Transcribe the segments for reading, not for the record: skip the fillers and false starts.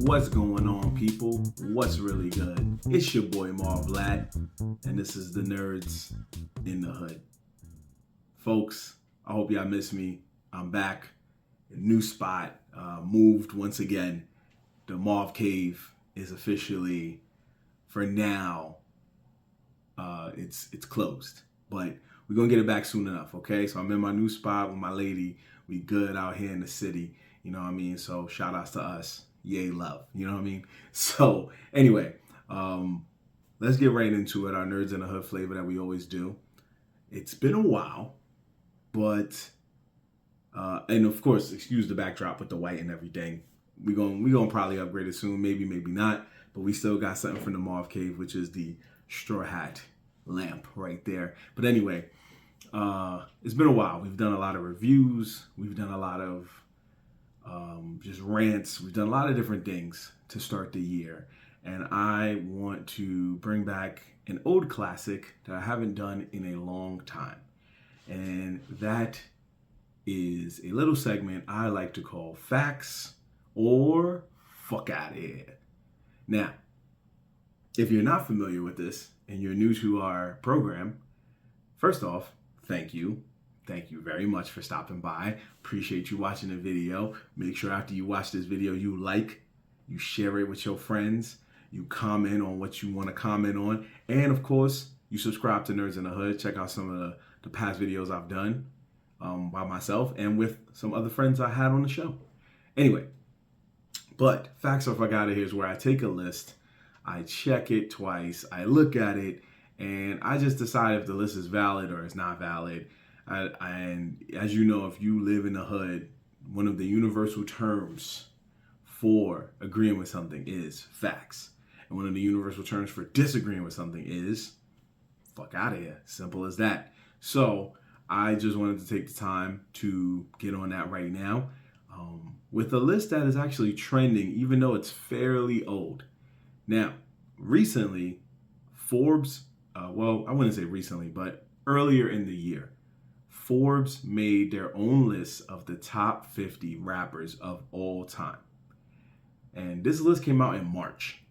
What's going on, people? What's really good? It's your boy Marv, and this is the Nerds in the Hood. Folks, I hope y'all miss me. I'm back. New spot. Moved once again. The Marv Cave is officially, for now, it's closed. But we're going to get it back soon enough, okay? So I'm in my new spot with my lady. We good out here in the city. You know what I mean? So shout outs to us. Yay, love. You know what I mean? So anyway, let's get right into it. Our Nerds in the Hood flavor that we always do. It's been a while, but and of course, excuse the backdrop with the white and everything. We gonna probably upgrade it soon, maybe not. But we still got something from the Marv Cave, which is the straw hat lamp right there. But anyway, it's been a while. We've done a lot of reviews. We've done a lot of just rants. We've done a lot of different things to start the year. And I want to bring back an old classic that I haven't done in a long time. And that is a little segment I like to call Facts or Fuck Out of Here. Now, if you're not familiar with this and you're new to our program, first off, thank you. Thank you very much for stopping by. Appreciate you watching the video. Make sure after you watch this video, you like, you share it with your friends, you comment on what you want to comment on, and of course, you subscribe to Nerds in the Hood. Check out some of the past videos I've done by myself and with some other friends I had on the show. Anyway, but Facts or Fuck Out of Here is where I take a list, I check it twice, I look at it, and I just decide if the list is valid or it's not valid. And as you know, if you live in the hood, one of the universal terms for agreeing with something is facts. And one of the universal terms for disagreeing with something is fuck out of here. Simple as that. So I just wanted to take the time to get on that right now with a list that is actually trending, even though it's fairly old. Now, recently, Forbes, well, I wouldn't say recently, but earlier in the year, Forbes made their own list of the top 50 rappers of all time. And this list came out in March,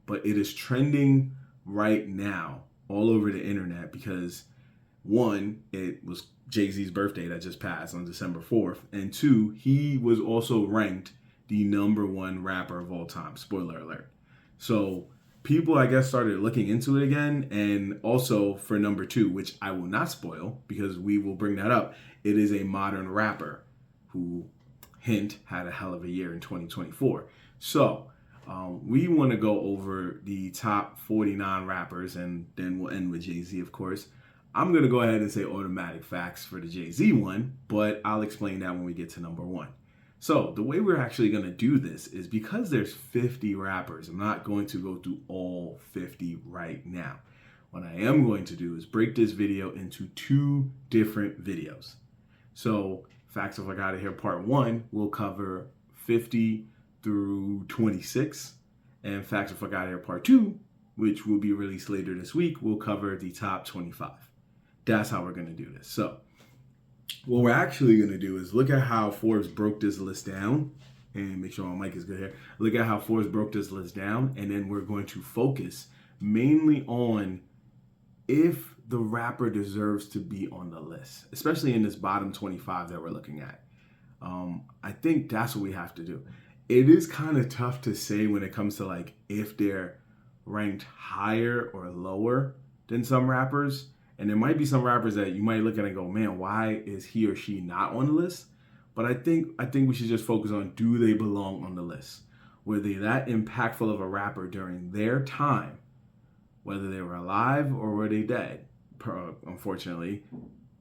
but it is trending right now all over the internet because one, it was Jay-Z's birthday that just passed on December 4th. And two, he was also ranked the #1 rapper of all time. Spoiler alert. So people, I guess, started looking into it again. And also for number 2, which I will not spoil because we will bring that up. It is a modern rapper who, hint, had a hell of a year in 2024. So we want to go over the top 49 rappers and then we'll end with Jay-Z, of course. I'm going to go ahead and say automatic facts for the Jay-Z one, but I'll explain that when we get to number 1. So the way we're actually going to do this is because there's 50 rappers, I'm not going to go through all 50 right now. What I am going to do is break this video into 2 different videos. So Facts or Fuck Out of Here Part 1 will cover 50 through 26, and Facts or Fuck Out of Here Part 2, which will be released later this week, will cover the top 25. That's how we're going to do this. So what we're actually going to do is look at how Forbes broke this list down, and make sure my mic is good here. Look at how Forbes broke this list down, and then we're going to focus mainly on if the rapper deserves to be on the list, especially in this bottom 25 that we're looking at. I think that's what we have to do. It is kind of tough to say when it comes to like if they're ranked higher or lower than some rappers. And there might be some rappers that you might look at and go, man, why is he or she not on the list? But I think we should just focus on, do they belong on the list? Were they that impactful of a rapper during their time, whether they were alive or were they dead? Unfortunately,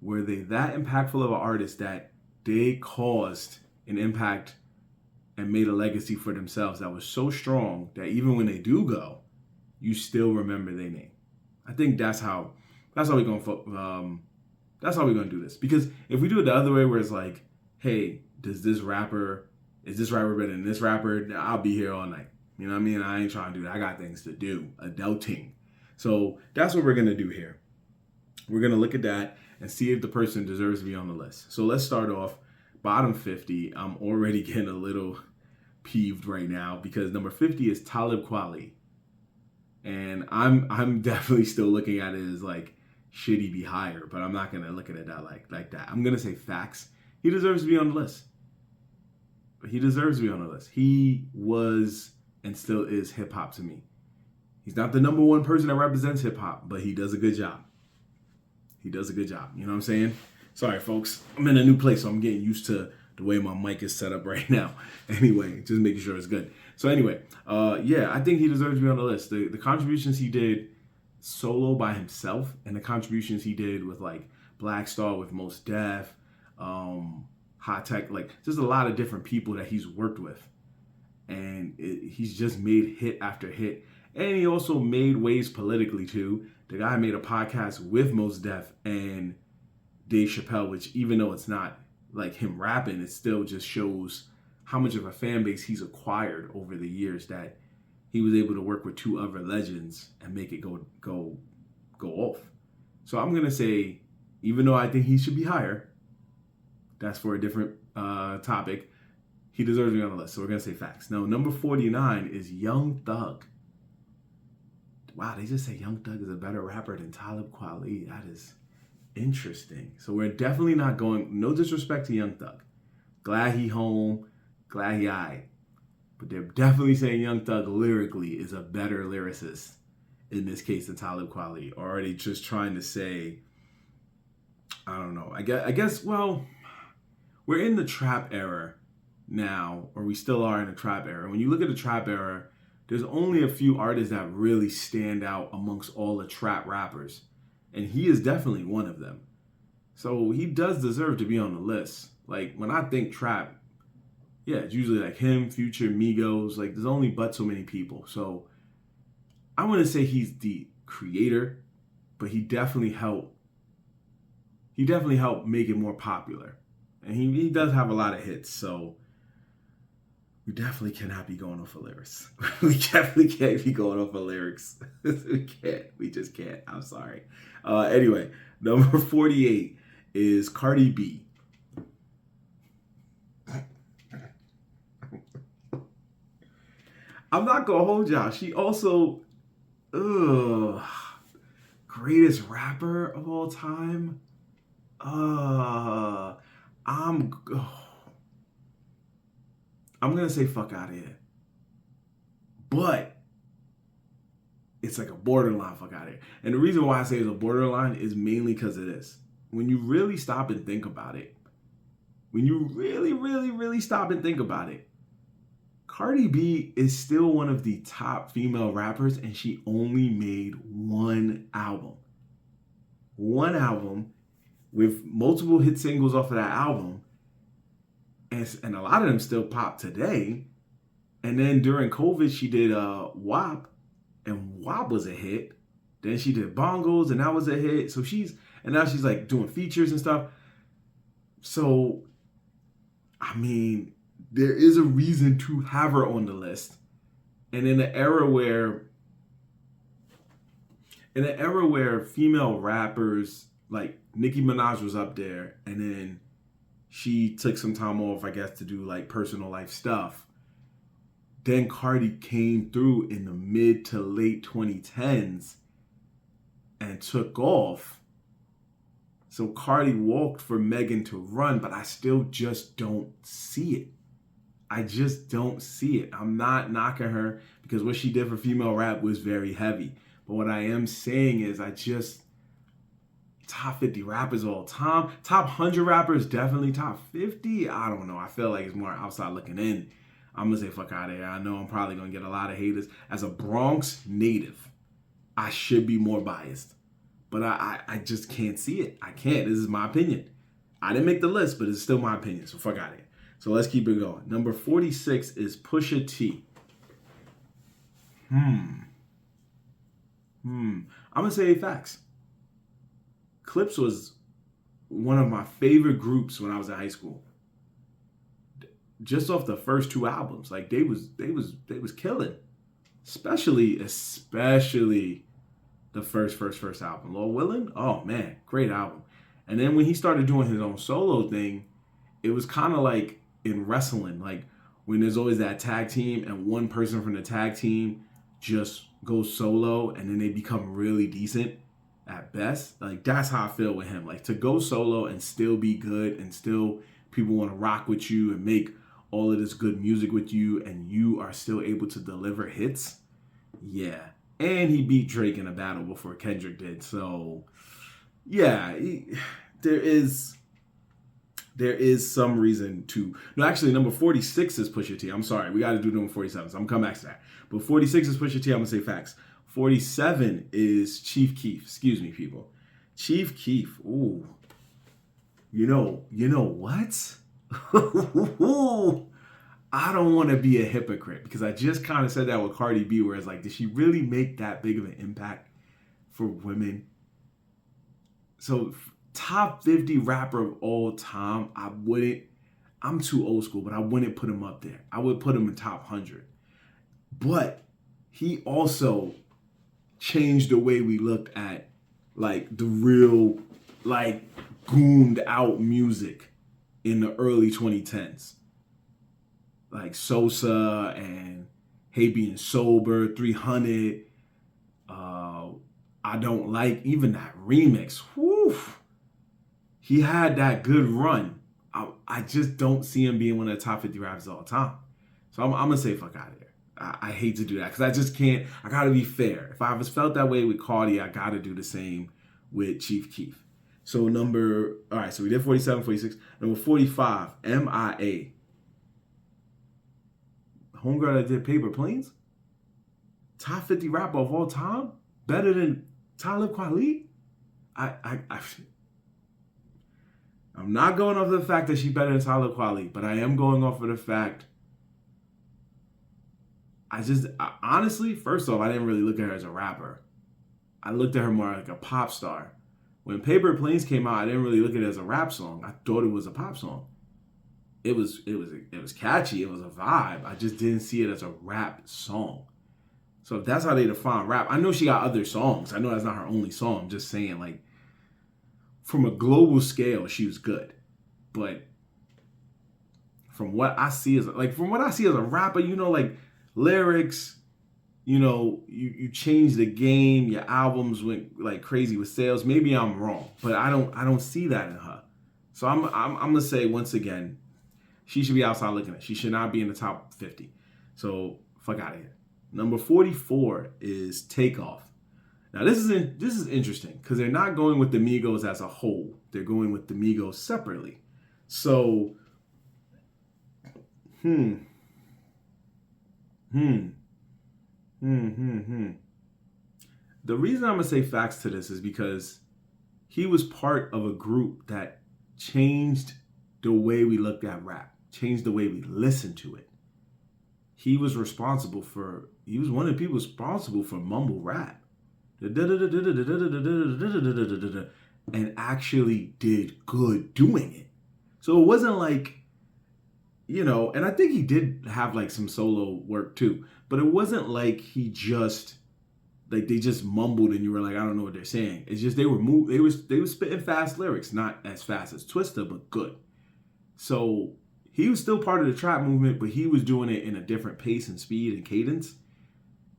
were they that impactful of an artist that they caused an impact and made a legacy for themselves that was so strong that even when they do go, you still remember their name? I think that's how we're gonna do this. Because if we do it the other way, where it's like, hey, is this rapper better than this rapper? I'll be here all night. You know what I mean? I ain't trying to do that. I got things to do. Adulting. So that's what we're gonna do here. We're gonna look at that and see if the person deserves to be on the list. So let's start off bottom 50, I'm already getting a little peeved right now because number 50 is Talib Kweli. And I'm definitely still looking at it as like, should he be higher? But I'm not gonna look at it like that. I'm gonna say facts. He deserves to be on the list. He deserves to be on the list. He was and still is hip hop to me. He's not the number one person that represents hip hop, but he does a good job. He does a good job. You know what I'm saying? Sorry, folks. I'm in a new place, so I'm getting used to the way my mic is set up right now. Anyway, just making sure it's good. So anyway, yeah, I think he deserves to be on the list. The contributions he did solo by himself and the contributions he did with like Black Star, with Mos Def, Hot Tech, like just a lot of different people that he's worked with. And he's just made hit after hit. And he also made waves politically too. The guy made a podcast with Mos Def and Dave Chappelle, which even though it's not like him rapping, it still just shows how much of a fan base he's acquired over the years, that he was able to work with two other legends and make it go off. So I'm gonna say, even though I think he should be higher, that's for a different topic, he deserves to be on the list. So we're gonna say facts. Now, number 49 is Young Thug. Wow, they just say Young Thug is a better rapper than Talib Kweli. That is interesting. So we're definitely not going, no disrespect to Young Thug. Glad he home, glad he aight. But they're definitely saying Young Thug lyrically is a better lyricist in this case than Talib Kweli. Or are they just trying to say, I don't know. I guess, well, we're in the trap era now, or we still are in the trap era. When you look at the trap era, there's only a few artists that really stand out amongst all the trap rappers. And he is definitely one of them. So he does deserve to be on the list. Like, when I think trap, yeah, it's usually like him, Future, Migos. Like, there's only but so many people. So I wouldn't say he's the creator, but he definitely helped make it more popular. And he does have a lot of hits, so we definitely cannot be going off of lyrics. We definitely can't be going off of lyrics. We can't. We just can't. I'm sorry. Anyway, number 48 is Cardi B. I'm not going to hold y'all. She also, greatest rapper of all time. I'm going to say fuck out of here. But it's like a borderline fuck out of here. And the reason why I say it's a borderline is mainly because of this. When you really stop and think about it, Cardi B is still one of the top female rappers, and she only made one album. One album with multiple hit singles off of that album. And a lot of them still pop today. And then during COVID, she did WAP, and WAP was a hit. Then she did Bongos, and that was a hit. So now she's like doing features and stuff. So, I mean, there is a reason to have her on the list. And in an era where female rappers, like Nicki Minaj was up there, and then she took some time off, I guess, to do like personal life stuff. Then Cardi came through in the mid to late 2010s and took off. So Cardi walked for Megan to run, but I still just don't see it. I just don't see it. I'm not knocking her because what she did for female rap was very heavy. But what I am saying is top 50 rappers all time. Top 100 rappers, definitely. Top 50, I don't know. I feel like it's more outside looking in. I'm going to say fuck out of here. I know I'm probably going to get a lot of haters. As a Bronx native, I should be more biased. But I just can't see it. I can't. This is my opinion. I didn't make the list, but it's still my opinion. So fuck out of here. So let's keep it going. Number 46 is Pusha T. I'm going to say facts. Clips was one of my favorite groups when I was in high school. Just off the first two albums, like they was killing. Especially the first album. Lord Willin', oh man, great album. And then when he started doing his own solo thing, it was kind of like in wrestling, like when there's always that tag team and one person from the tag team just goes solo and then they become really decent at best. Like that's how I feel with him. Like to go solo and still be good and still people want to rock with you and make all of this good music with you and you are still able to deliver hits. Yeah. And he beat Drake in a battle before Kendrick did. So yeah, there is some reason to. No, actually, number 46 is Pusha T. I'm sorry. We got to do number 47. So I'm going to come back to that. But 46 is Pusha T. I'm going to say facts. 47 is Chief Keef. Excuse me, people. Chief Keef. Ooh. You know what? I don't want to be a hypocrite because I just kind of said that with Cardi B, where it's like, did she really make that big of an impact for women? So top 50 rapper of all time, I'm too old school, but I wouldn't put him up there. I would put him in top 100. But he also changed the way we looked at like the real, like gooned out music in the early 2010s. Like Sosa and Hey Being Sober, 300. I Don't Like, even that remix. Whew. He had that good run. I just don't see him being one of the top 50 rappers all the time. So I'm going to say fuck out of here. I hate to do that because I just can't. I got to be fair. If I was felt that way with Cardi, I got to do the same with Chief Keef. So all right, so we did 47, 46. Number 45, MIA. Homegirl that did Paper Planes? Top 50 rapper of all time? Better than Talib Kweli? I'm not going off of the fact that she's better than Talib Kweli, but I am going off of the fact honestly, first off, I didn't really look at her as a rapper. I looked at her more like a pop star. When Paper Planes came out, I didn't really look at it as a rap song. I thought it was a pop song. It was catchy. It was a vibe. I just didn't see it as a rap song. So if that's how they define rap, I know she got other songs. I know that's not her only song. I'm just saying, like, from a global scale, she was good. But from what I see as a rapper, like lyrics, you change the game. Your albums went like crazy with sales. Maybe I'm wrong, but I don't see that in her. So I'm gonna say once again, she should be outside looking at. She should not be in the top 50. So fuck out of here. Number 44 is Takeoff. Now this is interesting because they're not going with the Migos as a whole. They're going with the Migos separately. So The reason I'm gonna say facts to this is because he was part of a group that changed the way we looked at rap, changed the way we listened to it. He was one of the people responsible for mumble rap. And actually did good doing it. So it wasn't like, and I think he did have like some solo work too, but it wasn't like they just mumbled and you were like, I don't know what they're saying. It's just they were spitting fast lyrics, not as fast as Twista, but good. So he was still part of the trap movement, but he was doing it in a different pace and speed and cadence.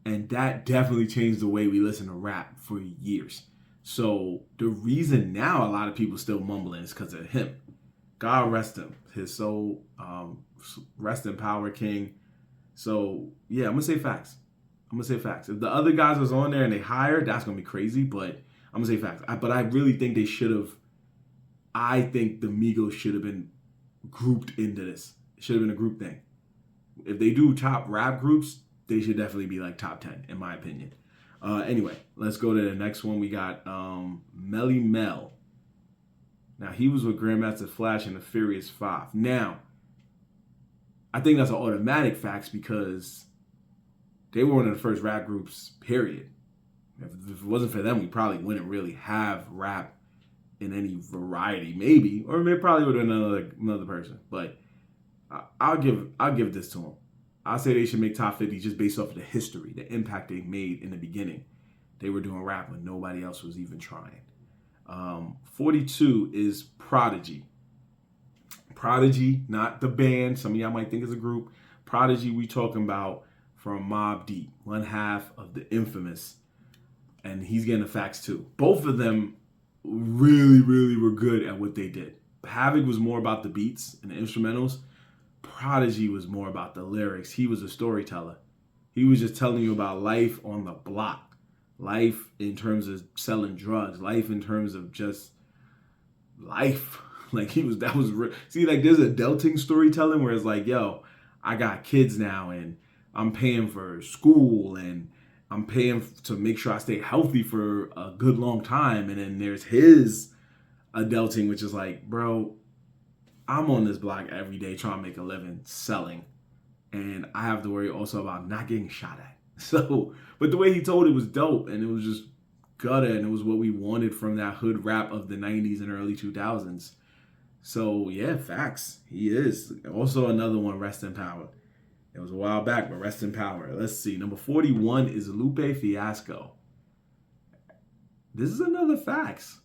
And that definitely changed the way we listen to rap for years. So the reason now a lot of people still mumbling is because of him. God rest him. His soul, rest in power, King. So yeah, I'm gonna say facts. If the other guys was on there and they hired, that's gonna be crazy. But I'm gonna say facts. But I really think they should have. I think the Migos should have been grouped into this. It should have been a group thing. If they do top rap groups, they should definitely be like top 10, in my opinion. Anyway, let's go to the next one. We got Melly Mel. Now, he was with Grandmaster Flash and the Furious 5. Now, I think that's an automatic facts because they were one of the first rap groups, period. If it wasn't for them, we probably wouldn't really have rap in any variety, maybe. Or maybe probably would have been another person. But I'll give this to them. I'll say they should make top 50 just based off of the history, the impact they made in the beginning. They were doing rap when nobody else was even trying. 42 is Prodigy. Prodigy, not the band. Some of y'all might think it's a group. Prodigy, we talking about from Mobb Deep, one half of the Infamous. And he's getting the facts too. Both of them really, really were good at what they did. Havoc was more about the beats and the instrumentals. Prodigy was more about the lyrics. He was a storyteller. He was just telling you about life on the block. Life in terms of selling drugs. Life in terms of just life. Like there's adulting storytelling where it's like, yo, I got kids now and I'm paying for school and I'm paying to make sure I stay healthy for a good long time. And then there's his adulting, which is like, bro, I'm on this block every day trying to make a living selling. And I have to worry also about not getting shot at. So, but the way he told it was dope and it was just gutter and it was what we wanted from that hood rap of the 90s and early 2000s. So, yeah, facts. He is. Also another one, rest in power. It was a while back, but rest in power. Let's see. Number 41 is Lupe Fiasco. This is another facts.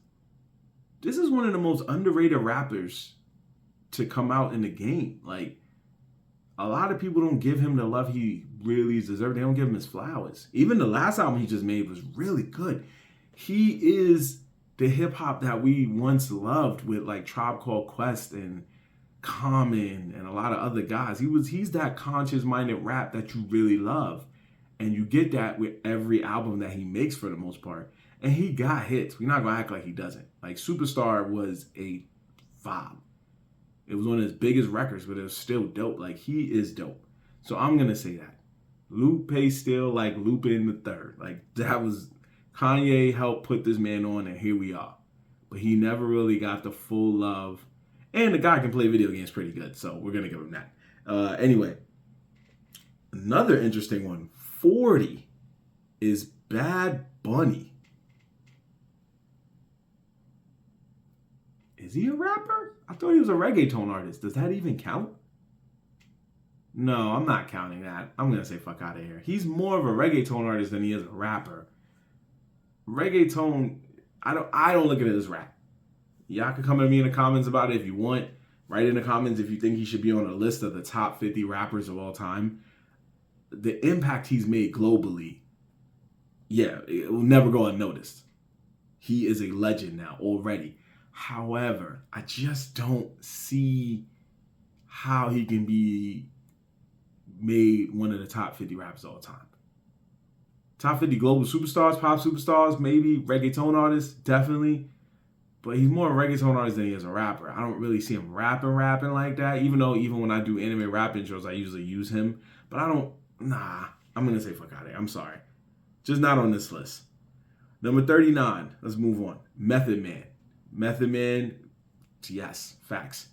This is one of the most underrated rappers to come out in the game. Like, a lot of people don't give him the love he really deserves. They don't give him his flowers. Even the last album he just made was really good. He is the hip hop that we once loved with like Tribe Called Quest and Common and a lot of other guys. He's that conscious-minded rap that you really love. And you get that with every album that he makes for the most part. And he got hits. We're not going to act like he doesn't. Like Superstar was a vibe. It was one of his biggest records, but it was still dope. Like, he is dope. So I'm going to say that. Lupe still like Lupe in the third. Like, that was... Kanye helped put this man on, and here we are. But he never really got the full love. And the guy can play video games pretty good, so we're going to give him that. Anyway, another interesting one. 40 is Bad Bunny. Is he a rapper? I thought he was a reggaeton artist. Does that even count? No, I'm not counting that. I'm going to say fuck out of here. He's more of a reggaeton artist than he is a rapper. Reggaeton, I don't look at it as rap. Y'all can come at me in the comments about it if you want. Write in the comments if you think he should be on a list of the top 50 rappers of all time. The impact he's made globally, yeah, it will never go unnoticed. He is a legend now already. However, I just don't see how he can be made one of the top 50 rappers of all time. Top 50 global superstars, pop superstars, maybe. Reggaeton artists, definitely. But he's more a reggaeton artist than he is a rapper. I don't really see him rapping like that. Even when I do anime rap intros, I usually use him. But I'm going to say fuck out of here. I'm sorry. Just not on this list. Number 39, let's move on. Method Man. Method Man, yes, facts.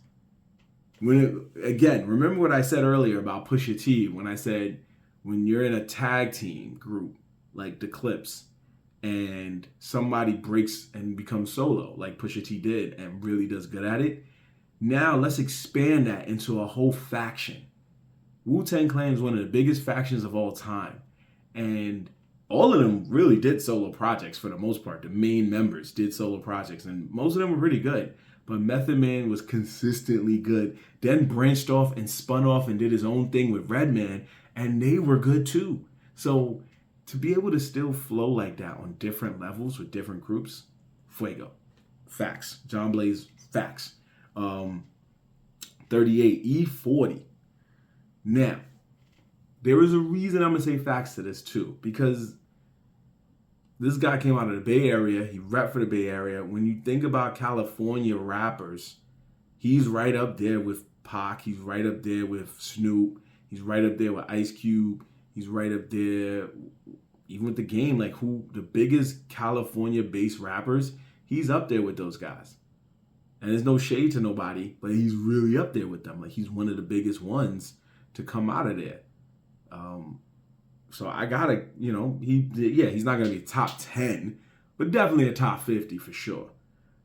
Again, remember what I said earlier about Pusha T when I said when you're in a tag team group, like the Clips, and somebody breaks and becomes solo, like Pusha T did, and really does good at it. Now let's expand that into a whole faction. Wu-Tang Clan is one of the biggest factions of all time. And all of them really did solo projects for the most part. The main members did solo projects, and most of them were pretty good. But Method Man was consistently good. Then branched off and spun off and did his own thing with Redman, and they were good too. So to be able to still flow like that on different levels with different groups, fuego. Facts. John Blaze, facts. 38, E40. Now, there is a reason I'm going to say facts to this too, because this guy came out of the Bay Area. He rapped for the Bay Area. When you think about California rappers, he's right up there with Pac. He's right up there with Snoop. He's right up there with Ice Cube. He's right up there, even with The Game, like who the biggest California-based rappers, he's up there with those guys. And there's no shade to nobody, but he's really up there with them. Like, he's one of the biggest ones to come out of there. So I gotta, he's not gonna be top 10, but definitely a top 50 for sure.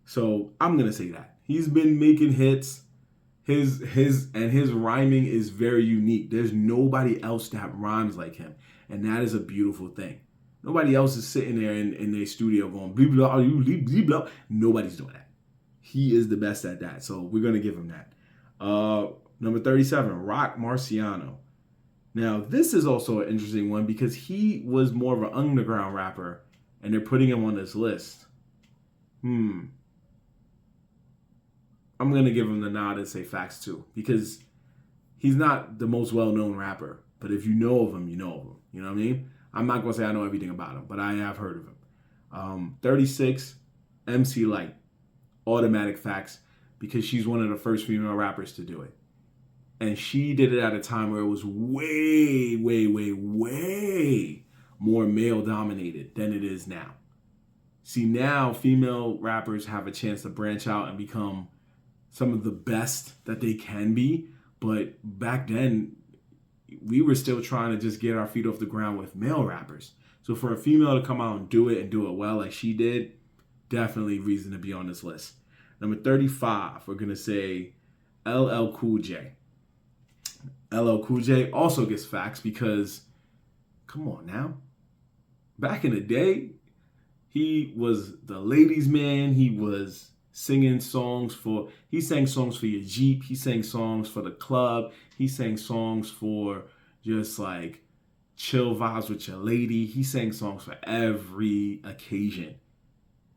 So I'm gonna say that. He's been making hits. His rhyming is very unique. There's nobody else that rhymes like him. And that is a beautiful thing. Nobody else is sitting there in their studio going, blah, blah, blah, blah, blah. Nobody's doing that. He is the best at that. So we're going to give him that. Uh, Number 37, Rock Marciano. Now, this is also an interesting one because he was more of an underground rapper, and they're putting him on this list. I'm going to give him the nod and say facts too, because he's not the most well-known rapper, but if you know of him, you know of him. You know what I mean? I'm not going to say I know everything about him, but I have heard of him. 36, MC Light. Automatic facts, because she's one of the first female rappers to do it. And she did it at a time where it was way, way, way, way more male dominated than it is now. See, now female rappers have a chance to branch out and become some of the best that they can be. But back then, we were still trying to just get our feet off the ground with male rappers. So for a female to come out and do it well like she did, definitely reason to be on this list. Number 35, we're going to say LL Cool J. LL Cool J also gets facts because, come on now, back in the day, he was the ladies' man. He was singing songs he sang songs for your Jeep. He sang songs for the club. He sang songs for just like chill vibes with your lady. He sang songs for every occasion.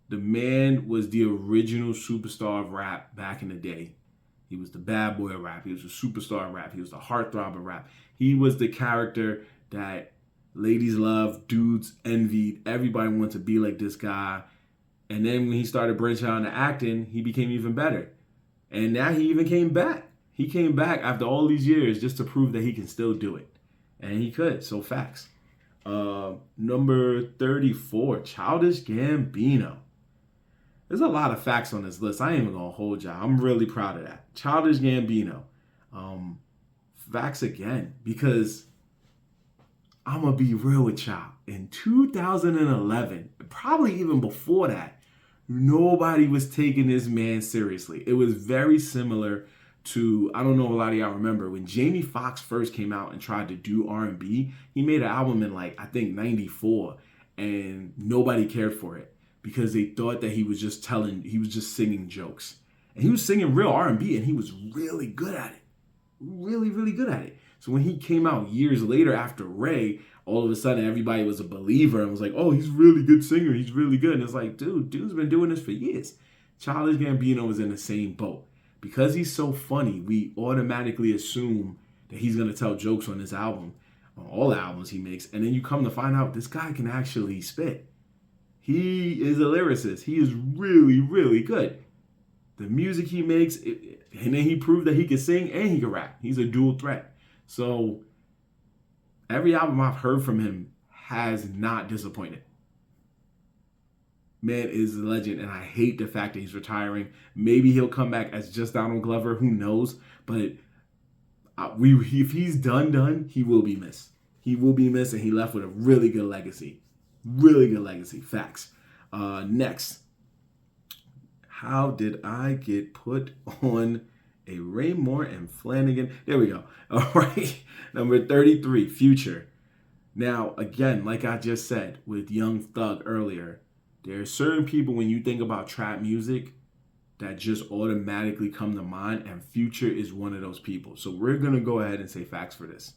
The man was the original superstar of rap back in the day. He was the bad boy of rap. He was the superstar of rap. He was the heartthrob of rap. He was the character that ladies loved, dudes envied. Everybody wanted to be like this guy. And then when he started branching out into acting, he became even better. And now he even came back. He came back after all these years just to prove that he can still do it. And he could. So facts. Number 34, Childish Gambino. There's a lot of facts on this list. I ain't even gonna hold y'all. I'm really proud of that. Childish Gambino. Facts again, because I'm gonna be real with y'all. In 2011, probably even before that, nobody was taking this man seriously. It was very similar to, I don't know if a lot of y'all remember, when Jamie Foxx first came out and tried to do R&B, he made an album in I think 94, and nobody cared for it, because they thought that he was just singing jokes. And he was singing real R&B, and he was really good at it. Really, really good at it. So when he came out years later after Ray, all of a sudden everybody was a believer and was like, oh, he's a really good singer. He's really good. And it's like, dude's been doing this for years. Childish Gambino was in the same boat. Because he's so funny, we automatically assume that he's going to tell jokes on this album, on all the albums he makes. And then you come to find out this guy can actually spit. He is a lyricist. He is really, really good. The music he makes, and then he proved that he can sing and he can rap. He's a dual threat. So every album I've heard from him has not disappointed. Man is a legend, and I hate the fact that he's retiring. Maybe he'll come back as just Donald Glover. Who knows? But if he's done, he will be missed. He will be missed, and he left with a really good legacy. Really good legacy. Facts. Next. How did I get put on a Raymore and Flanagan? There we go. All right. Number 33, Future. Now, again, like I just said with Young Thug earlier, there are certain people when you think about trap music that just automatically come to mind, and Future is one of those people. So we're going to go ahead and say facts for this.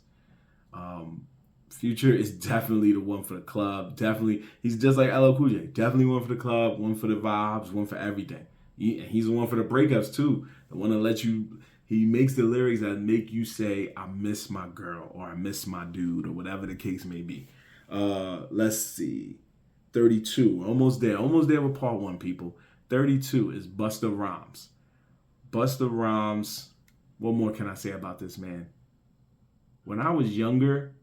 Future is definitely the one for the club. Definitely, he's just like LL Cool J. Definitely one for the club, one for the vibes, one for everything. He's the one for the breakups too. The one that lets you, he makes the lyrics that make you say, I miss my girl, or I miss my dude, or whatever the case may be. Let's see. 32, almost there with part one, people. 32 is Busta Rhymes. Busta Rhymes, what more can I say about this man? When I was younger,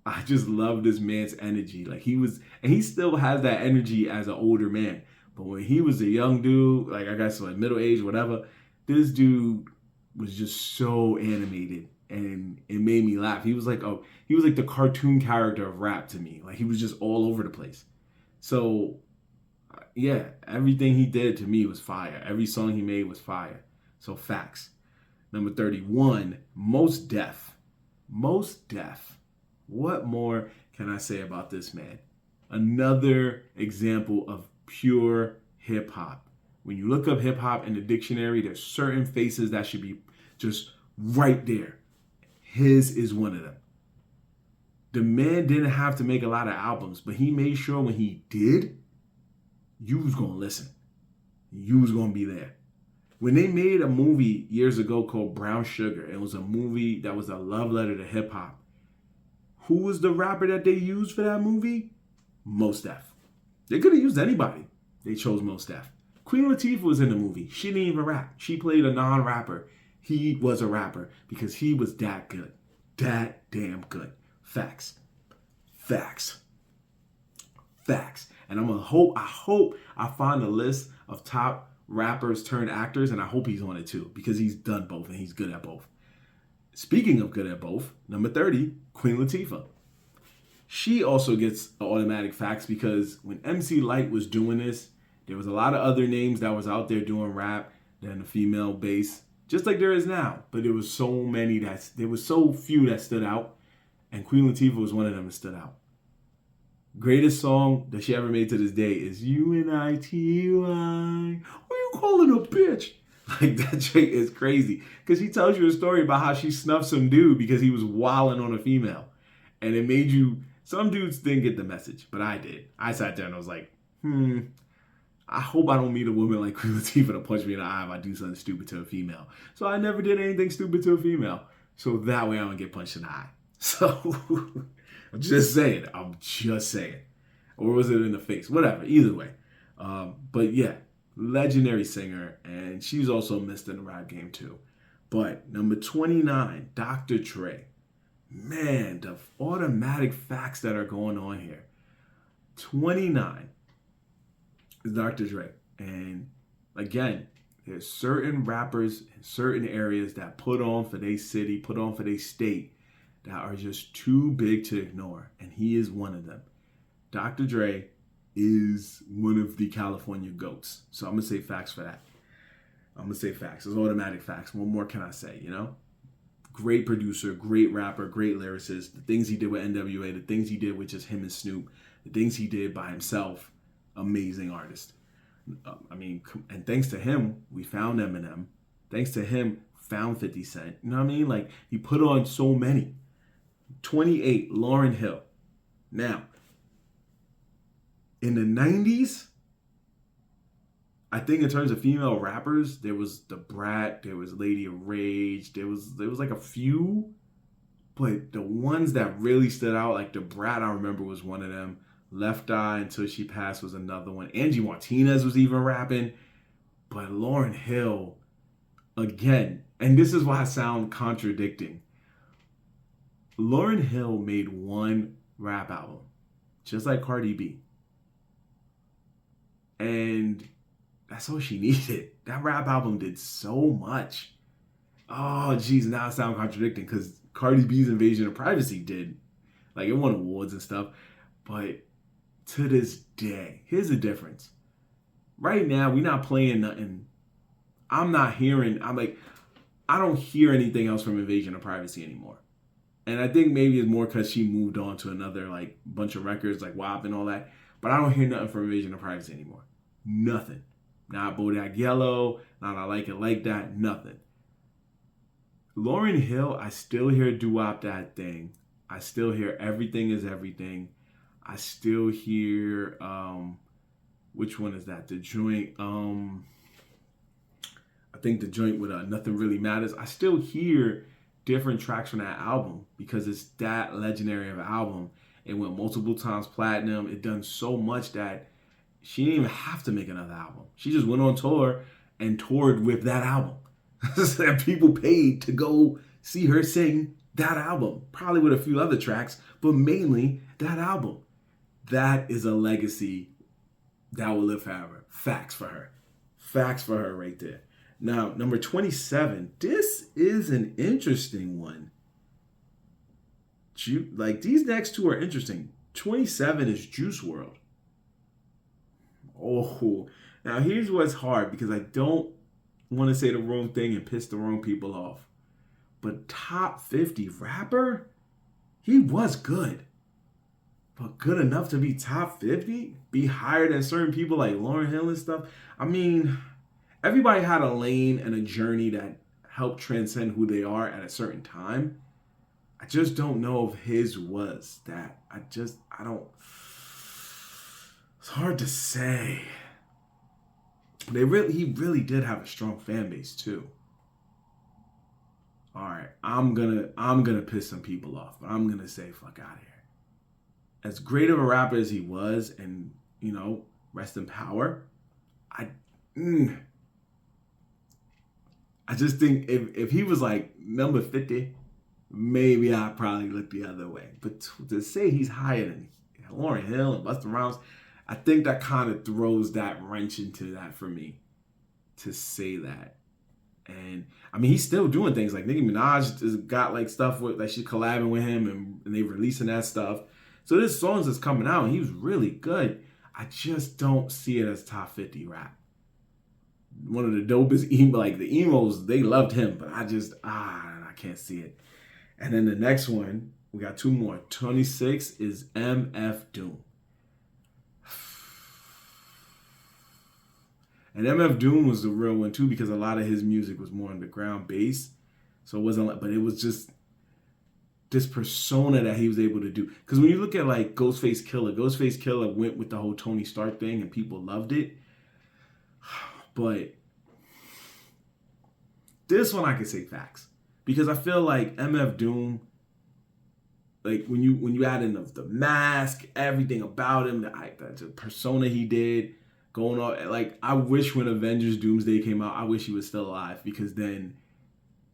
I just loved this man's energy. Like and he still has that energy as an older man. But when he was a young dude, like I guess like middle age, whatever, this dude was just so animated, and it made me laugh. He was like the cartoon character of rap to me. Like he was just all over the place. So yeah, everything he did to me was fire. Every song he made was fire. So facts. Number 31, Most Def. Most Def. What more can I say about this man? Another example of pure hip hop. When you look up hip hop in the dictionary, there's certain faces that should be Just right there. His is one of them. The man didn't have to make a lot of albums, but he made sure when he did, you was going to listen. You was going to be there. When they made a movie years ago called Brown Sugar, it was a movie that was a love letter to hip hop. Who was the rapper that they used for that movie? Mos Def. They could have used anybody. They chose Mos Def. Queen Latifah was in the movie. She didn't even rap. She played a non-rapper. He was a rapper because he was that good. That damn good. Facts. Facts. Facts. And I hope I find a list of top rappers turned actors, and I hope he's on it too, because he's done both and he's good at both. Speaking of good at both, number 30, Queen Latifah. She also gets automatic facts because when MC Lyte was doing this, there was a lot of other names that was out there doing rap than the female base, just like there is now. But there was so few that stood out, and Queen Latifah was one of them that stood out. Greatest song that she ever made to this day is UNITY. What are you calling a bitch? Like, that chick is crazy. Because she tells you a story about how she snuffed some dude because he was wilding on a female. And it made you... Some dudes didn't get the message, but I did. I sat there and I was like, I hope I don't meet a woman like Queen Latifah to punch me in the eye if I do something stupid to a female. So I never did anything stupid to a female. So that way I don't get punched in the eye. So... I'm just saying. Or was it in the face? Whatever. Either way. But yeah, legendary singer. And she's also missed in the rap game too. But number 29, Dr. Dre. Man, the automatic facts that are going on here. 29 is Dr. Dre. And again, there's certain rappers in certain areas that put on for their city, put on for their state, that are just too big to ignore, and he is one of them. Dr. Dre is one of the California GOATs. So I'm going to say facts for that. I'm going to say facts. It's automatic facts. What more can I say, you know? Great producer, great rapper, great lyricist. The things he did with NWA, the things he did with just him and Snoop, the things he did by himself, amazing artist. And thanks to him, we found Eminem. Thanks to him, found 50 Cent. You know what I mean? Like, he put on so many. 28, Lauryn Hill. Now, in the 90s, I think in terms of female rappers, there was The Brat, there was Lady of Rage, there was like a few, but the ones that really stood out, like The Brat, I remember was one of them. Left Eye Until She Passed was another one. Angie Martinez was even rapping, but Lauryn Hill, again, and this is why I sound contradicting. Lauryn Hill made one rap album, just like Cardi B. And that's all she needed. That rap album did so much. Oh, geez, now I sound contradicting because Cardi B's Invasion of Privacy did. Like, it won awards and stuff. But to this day, here's the difference. Right now, we're not playing nothing. I don't hear anything else from Invasion of Privacy anymore. And I think maybe it's more because she moved on to another like bunch of records like WAP and all that. But I don't hear nothing from Invasion of Privacy anymore. Nothing. Not Bodak Yellow. Not I Like It Like That. Nothing. Lauryn Hill, I still hear doo-wop that thing. I still hear Everything Is Everything. I still hear, which one is that? The joint, I think the joint with Nothing Really Matters. I still hear different tracks from that album because it's that legendary of an album. It went multiple times platinum. It done so much that she didn't even have to make another album. She just went on tour and toured with that album. And people paid to go see her sing that album, probably with a few other tracks, but mainly that album. That is a legacy that will live forever. Facts for her. Facts for her right there. Now, number 27. This is an interesting one. Like, these next two are interesting. 27 is Juice WRLD. Oh, now here's what's hard because I don't want to say the wrong thing and piss the wrong people off. But top 50 rapper, he was good. But good enough to be top 50? Be higher than certain people like Lauryn Hill and stuff? I mean, everybody had a lane and a journey that helped transcend who they are at a certain time. I just don't know if his was that. I don't. It's hard to say. He really did have a strong fan base too. All right, I'm gonna piss some people off, but I'm gonna say fuck out of here. As great of a rapper as he was, and rest in power. I just think if he was like number 50, maybe I'd probably look the other way. But to say he's higher than Lauryn Hill and Busta Rhymes, I think that kind of throws that wrench into that for me to say that. And I mean, he's still doing things like Nicki Minaj has got like stuff with like she's collabing with him and they releasing that stuff. So there's songs that's coming out and he was really good. I just don't see it as top 50 rap. One of the dopest the emos, they loved him, but I can't see it. And then the next one, we got two more. 26 is MF Doom. And MF Doom was the real one too, because a lot of his music was more underground bass. So it wasn't like, but it was just this persona that he was able to do. Because when you look at like Ghostface Killah went with the whole Tony Stark thing and people loved it. But this one I can say facts. Because I feel like MF Doom, like when you add in the mask, everything about him, the persona he did, going on, like I wish when Avengers Doomsday came out, I wish he was still alive, because then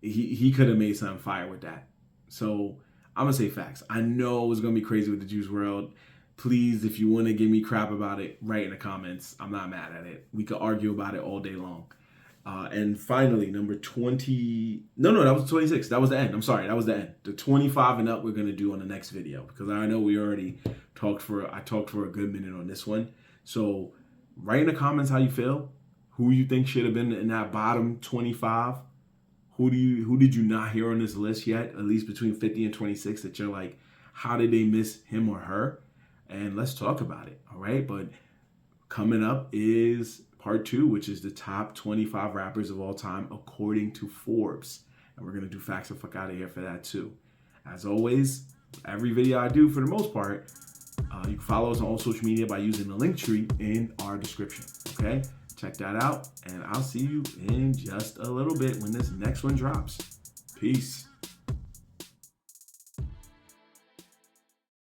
he could have made something fire with that. So I'm gonna say facts. I know it's gonna be crazy with the Juice WRLD. Please, if you want to give me crap about it, write in the comments. I'm not mad at it. We could argue about it all day long. And finally, number 20. No, that was 26. That was the end. I'm sorry, that was the end. The 25 and up we're gonna do on the next video, because I know we already talked for a good minute on this one. So write in the comments how you feel. Who you think should have been in that bottom 25? Who did you not hear on this list yet? At least between 50 and 26 that you're like, how did they miss him or her? And let's talk about it, all right? But coming up is part 2, which is the top 25 rappers of all time according to Forbes. And we're going to do facts or fuck out of here for that too. As always, every video I do for the most part, you can follow us on all social media by using the link tree in our description, okay? Check that out, and I'll see you in just a little bit when this next one drops. Peace.